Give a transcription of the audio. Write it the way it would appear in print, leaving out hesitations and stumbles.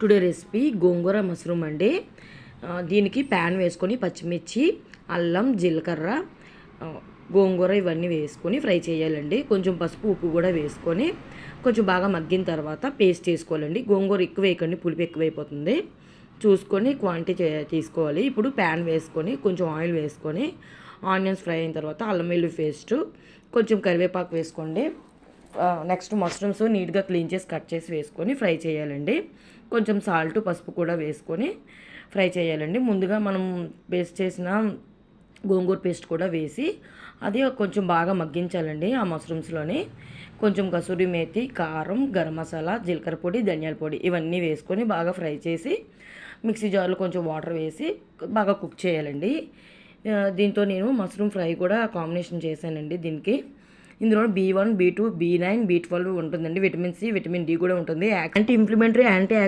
Today recipe గోంగూర mushroom అండి. దీనికి pan వేసుకొని పచ్చిమిర్చి, అల్లం, జీలకర్ర, గోంగూర ఇవన్నీ వేసుకొని ఫ్రై చేయాలండి. కొంచెం పసుపు, ఉప్పు కూడా వేసుకొని కొంచెం బాగా మగ్గిన తర్వాత పేస్ట్ చేసుకోవాలండి. గోంగూర ఎక్కువ వేయకండి, పులుపు ఎక్కువైపోతుంది. చూసుకొని క్వాంటిటీ తీసుకోవాలి. ఇప్పుడు ప్యాన్ వేసుకొని కొంచెం ఆయిల్ వేసుకొని ఆనియన్స్ ఫ్రై అయిన తర్వాత అల్లం వెల్లుల్లి పేస్ట్, కొంచెం కరివేపాకు వేసుకోండి. నెక్స్ట్ మష్రూమ్స్ నీట్గా క్లీన్ చేసి కట్ చేసి వేసుకొని ఫ్రై చేయాలండి. కొంచెం సాల్ట్, పసుపు కూడా వేసుకొని ఫ్రై చేయాలండి. ముందుగా మనం పేస్ట్ చేసిన గోంగూర పేస్ట్ కూడా వేసి అది కొంచెం బాగా మగ్గించాలండి. ఆ మష్రూమ్స్లోని కొంచెం కసూరి మేతి, కారం, గరం మసాలా, జీలకర్ర పొడి, ధనియాల పొడి ఇవన్నీ వేసుకొని బాగా ఫ్రై చేసి మిక్సీ జార్లో కొంచెం వాటర్ వేసి బాగా కుక్ చేయాలండి. దీంతో నేను మష్రూమ్ ఫ్రై కూడా కాంబినేషన్ చేశానండి. దీనికి ఇందులో B1, B2, B9, B12 ఉంటుందండి. విటమిన్ సి, విటమిన్ డి కూడా ఉంటుంది. Anti inflammatory, anti